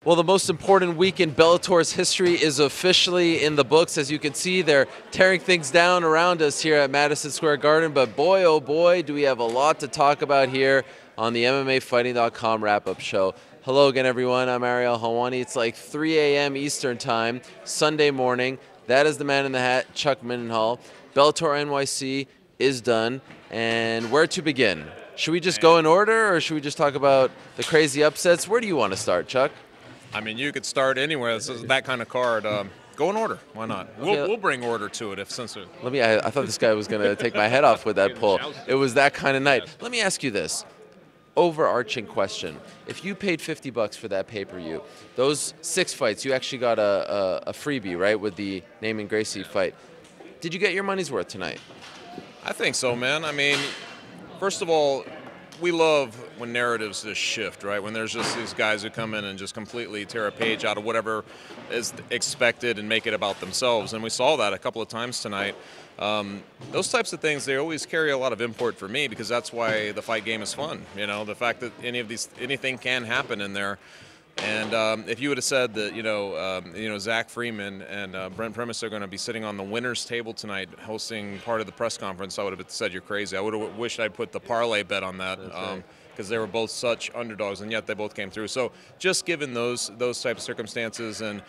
Well, the most important week in Bellator's history is officially in the books. As you can see, they're tearing things down around us here at Madison Square Garden. But boy, oh boy, do we have a lot to talk about here on the MMAfighting.com wrap-up show. Hello again, everyone. I'm Ariel Helwani. It's like 3 a.m. Eastern Time, Sunday morning. That is the man in the hat, Chuck Mindenhall. Bellator NYC is done. And where to begin? Should we just go in order, or should we just talk about the crazy upsets? Where do you want to start, Chuck? I mean, you could start anywhere. This is that kind of card. Go in order. Why not? Okay. We'll bring order to it since it. I thought this guy was going to take my head off with that pull. It was that kind of night. Let me ask you this. Overarching question. If you paid $50 for that pay-per-view, those 6 fights, you actually got a freebie, right, with the Naaman Gracie fight. Did you get your money's worth tonight? I think so, man. I mean, first of all, we love when narratives just shift, right? When there's just these guys who come in and just completely tear a page out of whatever is expected and make it about themselves. And we saw that a couple of times tonight. Those types of things, they always carry a lot of import for me, because that's why the fight game is fun. You know, the fact that anything can happen in there. And if you would have said that, Zach Freeman and Brent Primus are going to be sitting on the winner's table tonight hosting part of the press conference, I would have said you're crazy. I would have wished I'd put the parlay bet on that, because they were both such underdogs, and yet they both came through. So just given those type of circumstances and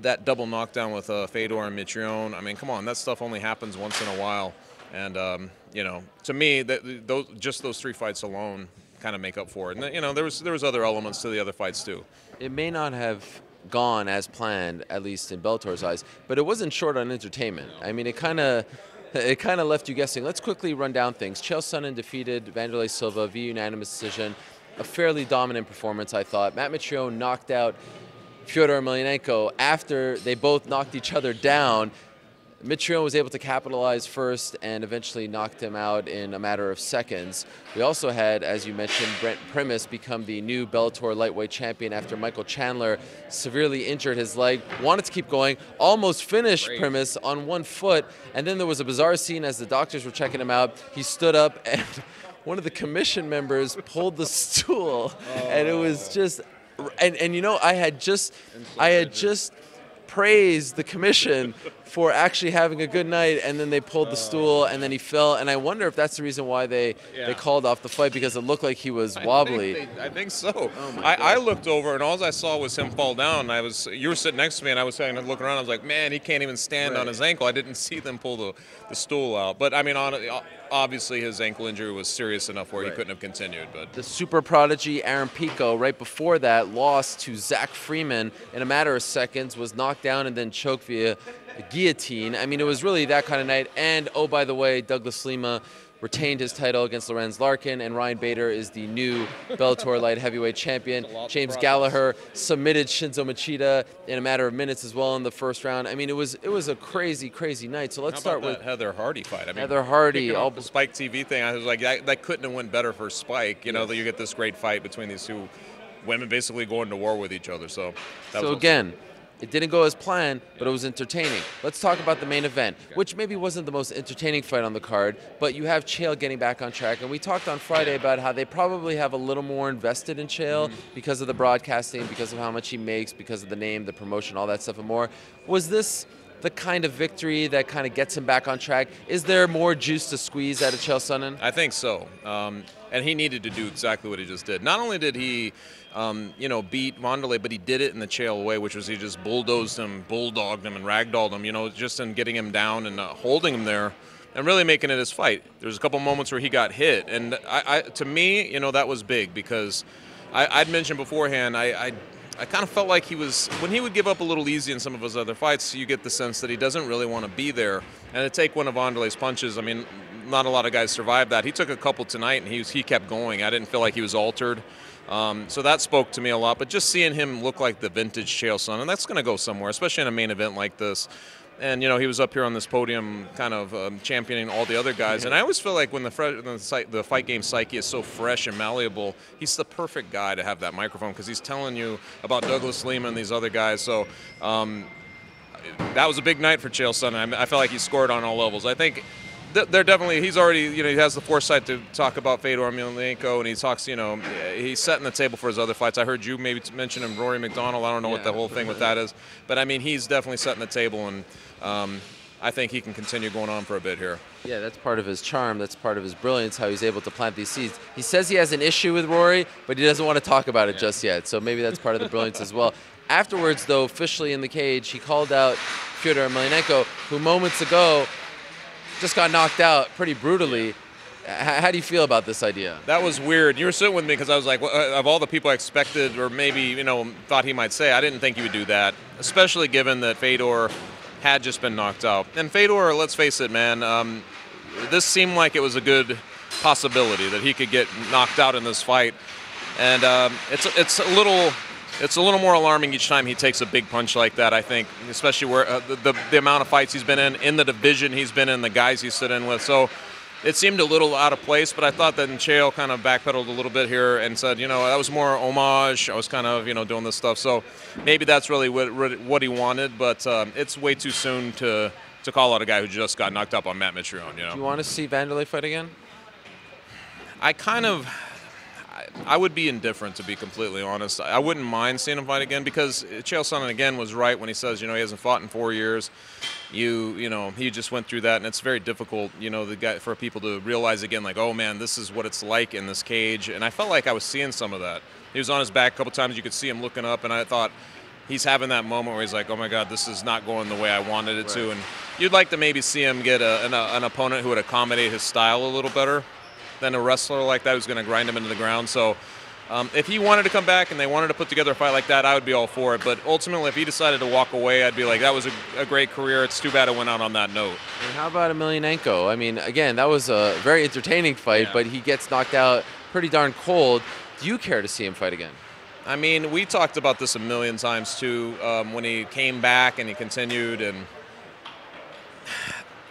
that double knockdown with Fedor and Mitrione, I mean, come on, that stuff only happens once in a while. And, to me, just those 3 fights alone kind of make up for it. And, there was other elements to the other fights, too. It may not have gone as planned, at least in Bellator's eyes, but it wasn't short on entertainment. I mean, it kind of left you guessing. Let's quickly run down things. Chael Sonnen defeated Wanderlei Silva via unanimous decision. A fairly dominant performance, I thought. Matt Mitrione knocked out Fyodor Emelianenko after they both knocked each other down. Mitrione was able to capitalize first and eventually knocked him out in a matter of seconds. We also had, as you mentioned, Brent Primus become the new Bellator lightweight champion after Michael Chandler severely injured his leg. Wanted to keep going, almost finished Primus on 1 foot, and then there was a bizarre scene as the doctors were checking him out. He stood up and one of the commission members pulled the stool, and it was just, I had just praised the commission for actually having a good night, and then they pulled the stool, and then he fell. And I wonder if that's the reason why they called off the fight, because it looked like he was wobbly. I think so. I looked over, and all I saw was him fall down. You were sitting next to me, and I was saying, looking around, I was like, man, he can't even stand on his ankle. I didn't see them pull the stool out. But, I mean, obviously his ankle injury was serious enough where he couldn't have continued. But the super prodigy Aaron Pico, right before that, lost to Zach Freeman in a matter of seconds, was knocked down and then choked via guillotine. I mean, it was really that kind of night. And, oh, by the way, Douglas Lima retained his title against Lorenz Larkin, and Ryan Bader is the new Bellator light heavyweight champion. James Gallagher submitted Shinzo Machida in a matter of minutes as well in the first round. I mean, it was a crazy, crazy night. So let's start with Heather Hardy fight. I mean, Heather Hardy, all the Spike TV thing. I was like, that couldn't have went better for Spike. That you get this great fight between these two women basically going to war with each other. So again, it didn't go as planned, but it was entertaining. Let's talk about the main event, which maybe wasn't the most entertaining fight on the card, but you have Chael getting back on track. And we talked on Friday about how they probably have a little more invested in Chael because of the broadcasting, because of how much he makes, because of the name, the promotion, all that stuff and more. Was this the kind of victory that kind of gets him back on track? Is there more juice to squeeze out of Chael Sonnen? I think so. And he needed to do exactly what he just did. Not only did he beat Wanderlei, but he did it in the Chael way, which was he just bulldozed him, bulldogged him, and ragdolled him, just in getting him down and holding him there and really making it his fight. There was a couple moments where he got hit, and to me, that was big, because I'd mentioned beforehand, I kind of felt like when he would give up a little easy in some of his other fights, you get the sense that he doesn't really want to be there. And to take one of Wanderlei's punches, I mean, not a lot of guys survived that. He took a couple tonight, and he kept going. I didn't feel like he was altered. So that spoke to me a lot. But just seeing him look like the vintage Chael Sonnen, that's going to go somewhere, especially in a main event like this. And, he was up here on this podium kind of championing all the other guys. And I always feel like when the fight game psyche is so fresh and malleable, he's the perfect guy to have that microphone, because he's telling you about Douglas Lima and these other guys. So that was a big night for Chael Sonnen. I felt like he scored on all levels. I think they're definitely. He's already, you know, he has the foresight to talk about Fedor Emelianenko, and he talks, you know, he's setting the table for his other fights. I heard you maybe mention him, Rory McDonald. I don't know what the whole thing with that is, but I mean, he's definitely setting the table, and I think he can continue going on for a bit here. Yeah, that's part of his charm. That's part of his brilliance, how he's able to plant these seeds. He says he has an issue with Rory, but he doesn't want to talk about it just yet. So maybe that's part of the brilliance as well. Afterwards, though, officially in the cage, he called out Fyodor Emelianenko, who moments ago just got knocked out pretty brutally. How do you feel about this idea? That was weird. You were sitting with me because I was like, of all the people I expected or maybe, you know, thought he might say, I didn't think he would do that, especially given that Fedor had just been knocked out. And Fedor, let's face it, man, this seemed like it was a good possibility that he could get knocked out in this fight. And it's a little more alarming each time he takes a big punch like that, I think, especially where the amount of fights he's been in the division he's been in, the guys he's sitting with. So it seemed a little out of place, but I thought that Chael kind of backpedaled a little bit here and said, you know, that was more homage. I was kind of, you know, doing this stuff. So maybe that's really what he wanted, but it's way too soon to call out a guy who just got knocked up on Matt Mitrione, you know. Do you want to see Vanderlei fight again? I would be indifferent, to be completely honest. I wouldn't mind seeing him fight again because Chael Sonnen, again, was right when he says, you know, he hasn't fought in 4 years. You know, he just went through that, and it's very difficult, you know, for people to realize again, like, oh, man, this is what it's like in this cage. And I felt like I was seeing some of that. He was on his back a couple times. You could see him looking up, and I thought he's having that moment where he's like, oh, my God, this is not going the way I wanted it to. And you'd like to maybe see him get an opponent who would accommodate his style a little better than a wrestler like that who's going to grind him into the ground. So if he wanted to come back and they wanted to put together a fight like that, I would be all for it. But ultimately, if he decided to walk away, I'd be like, that was a great career. It's too bad it went out on that note. And how about Emelianenko? I mean, again, that was a very entertaining fight, but he gets knocked out pretty darn cold. Do you care to see him fight again? I mean, we talked about this a million times, too, when he came back and he continued. And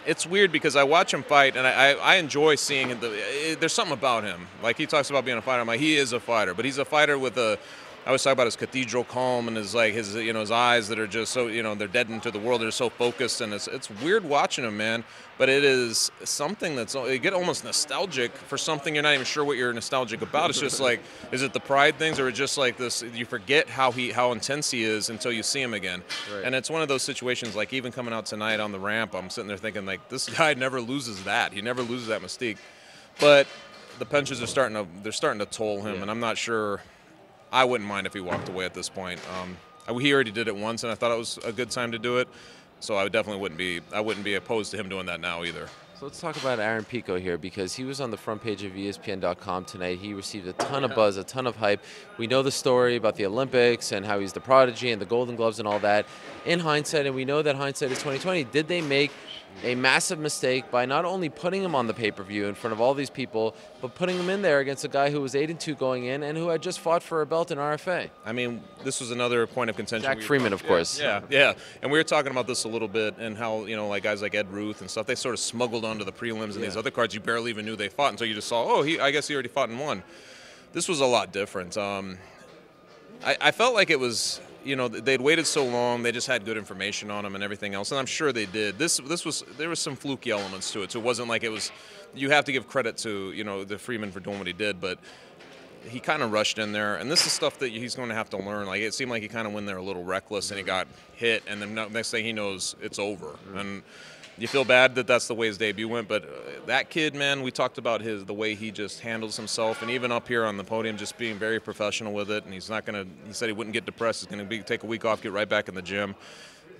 it's weird because I watch him fight, and I enjoy seeing it. There's something about him. Like, he talks about being a fighter. I'm like, he is a fighter, but he's a fighter with I always talk about his cathedral calm and his you know, his eyes that are just so, you know, they're dead into the world. They're so focused, and it's weird watching him, man. But it is something you get almost nostalgic for something you're not even sure what you're nostalgic about. It's just like, is it the pride things, or just like this? You forget how intense he is until you see him again. Right. And it's one of those situations. Like, even coming out tonight on the ramp, I'm sitting there thinking, like, this guy never loses that. He never loses that mystique. But the punches are starting to toll him, and I'm not sure. I wouldn't mind if he walked away at this point. He already did it once, and I thought it was a good time to do it. So I definitely wouldn't be opposed to him doing that now either. So let's talk about Aaron Pico here, because he was on the front page of ESPN.com tonight. He received a ton of buzz, a ton of hype. We know the story about the Olympics and how he's the prodigy and the Golden Gloves and all that. In hindsight, and we know that hindsight is 2020, did they make a massive mistake by not only putting him on the pay-per-view in front of all these people, but putting him in there against a guy who was 8-2 going in and who had just fought for a belt in RFA? I mean, this was another point of contention. Jack Freeman, of course. Yeah. And we were talking about this a little bit, and how, you know, like guys like Ed Ruth and stuff, they sort of smuggled onto the prelims and these other cards you barely even knew they fought until you just saw, oh, I guess he already fought and won. This was a lot different. I felt like it was, you know, they'd waited so long, they just had good information on him and everything else, and I'm sure they did. There was some fluky elements to it, so it wasn't like it was. You have to give credit to, you know, the Freeman for doing what he did, but he kind of rushed in there, and this is stuff that he's going to have to learn. Like, it seemed like he kind of went there a little reckless, and he got hit, and then next thing he knows, it's over. And you feel bad that that's the way his debut went, but that kid, man, we talked about the way he just handles himself, and even up here on the podium, just being very professional with it. And he said he wouldn't get depressed. He's going to take a week off, get right back in the gym.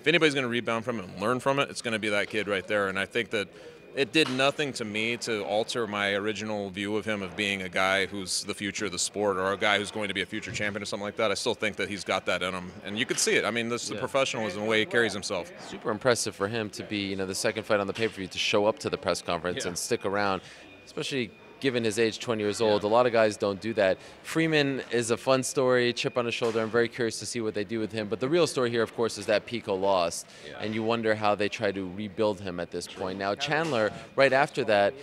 If anybody's going to rebound from it and learn from it, it's going to be that kid right there. And I think that it did nothing to me to alter my original view of him of being a guy who's the future of the sport, or a guy who's going to be a future champion or something like that. I still think that he's got that in him, and you could see it. I mean, this is the professionalism, the way he carries himself. Super impressive for him to be, you know, the second fight on the pay-per-view, to show up to the press conference and stick around, especially given his age, 20 years old. A lot of guys don't do that. Freeman is a fun story, chip on his shoulder. I'm very curious to see what they do with him. But the real story here, of course, is that Pico lost. And you wonder how they try to rebuild him at this point. Now, Chandler, right after that,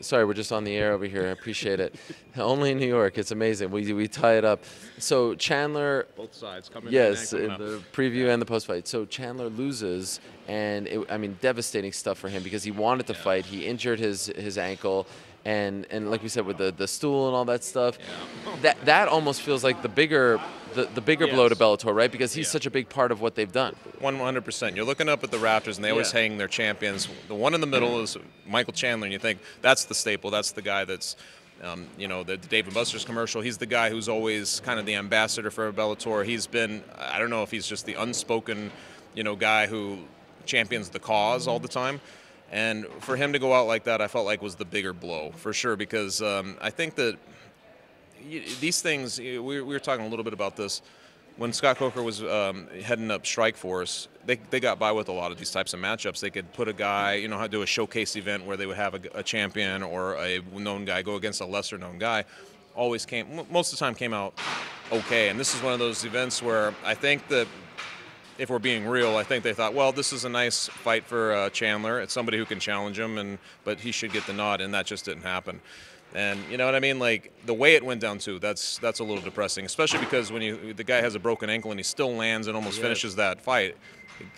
Sorry, we're just on the air over here. I appreciate it. Only in New York. It's amazing. We tie it up. So Chandler. Both sides coming yes, in the preview and the post fight. So Chandler loses, and I mean, devastating stuff for him because he wanted to fight. He injured his ankle. And like we said, with the stool and all that stuff, that almost feels like the bigger blow to Bellator, right? Because he's such a big part of what they've done. 100%. You're looking up at the Raptors, and they always hang their champions. The one in the middle is Michael Chandler, and you think that's the staple. That's the guy that's, you know, the Dave & Buster's commercial. He's the guy who's always kind of the ambassador for Bellator. He's been, I don't know if he's just the unspoken, you know, guy who champions the cause all the time. And for him to go out like that, I felt like was the bigger blow, for sure, because I think that these things, we were talking a little bit about this, when Scott Coker was heading up Strikeforce, they got by with a lot of these types of matchups. They could put a guy, you know, do a showcase event where they would have a champion or a known guy go against a lesser known guy. Always most of the time came out okay. And this is one of those events where I think that, if we're being real, I think they thought, well, this is a nice fight for Chandler. It's somebody who can challenge him, but he should get the nod, and that just didn't happen. And you know what I mean? Like, the way it went down, too, that's a little depressing, especially because when the guy has a broken ankle and he still lands and almost finishes that fight.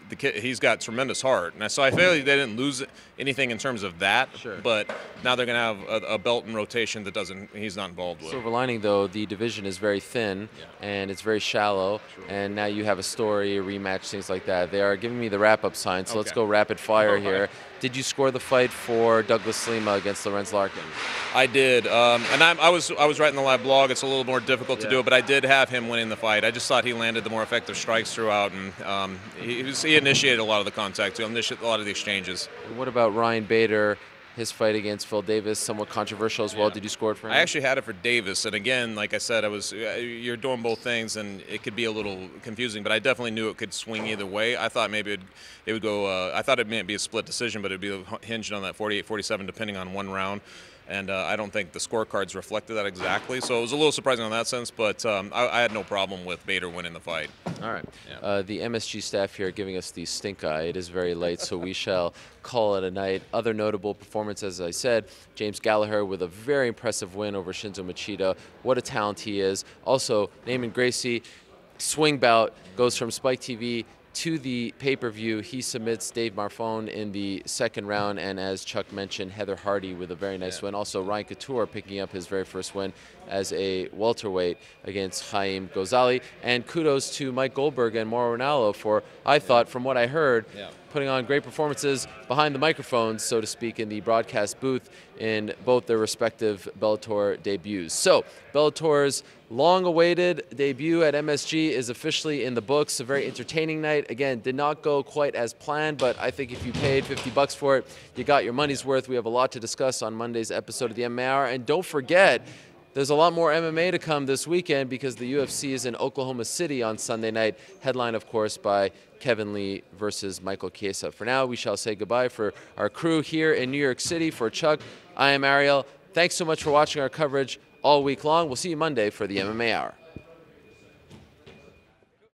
The kid, he's got tremendous heart, and so I feel like they didn't lose anything in terms of that. Sure. But now they're going to have a belt in rotation that he's not involved with. Silver lining, though, the division is very thin and it's very shallow, and now you have a story, a rematch, things like that. They are giving me the wrap-up sign, so let's go rapid fire here. Did you score the fight for Douglas Lima against Lorenz Larkin? I did, and I was writing the live blog. It's a little more difficult to do it, but I did have him winning the fight. I just thought he landed the more effective strikes throughout, and he initiated a lot of the contact, a lot of the exchanges. What about Ryan Bader? His fight against Phil Davis, somewhat controversial as well. Did you score it for him? I actually had it for Davis, and again, like I said, you're doing both things, and it could be a little confusing. But I definitely knew it could swing either way. I thought maybe it would go. I thought it might be a split decision, but it'd be hinged on that 48-47, depending on one round. And I don't think the scorecards reflected that exactly. So it was a little surprising in that sense, but I had no problem with Bader winning the fight. All right. Yeah. The MSG staff here are giving us the stink eye. It is very late, so we shall call it a night. Other notable performances, as I said, James Gallagher with a very impressive win over Shinzo Machida. What a talent he is. Also, Naaman Gracie, swing bout, goes from Spike TV to the pay-per-view. He submits Dave Marfone in the second round, and as Chuck mentioned, Heather Hardy with a very nice win. Also, Ryan Couture picking up his very first win as a welterweight against Chaim Ghazali. And kudos to Mike Goldberg and Mauro Ranallo for, I thought, from what I heard, putting on great performances behind the microphones, so to speak, in the broadcast booth in both their respective Bellator debuts. So, Bellator's long-awaited debut at MSG is officially in the books. A very entertaining night. Again, did not go quite as planned, but I think if you paid $50 for it, you got your money's worth. We have a lot to discuss on Monday's episode of the MMA Hour. And don't forget, there's a lot more MMA to come this weekend because the UFC is in Oklahoma City on Sunday night. Headline, of course, by Kevin Lee versus Michael Chiesa. For now, we shall say goodbye for our crew here in New York City. For Chuck, I am Ariel. Thanks so much for watching our coverage all week long. We'll see you Monday for the MMA Hour.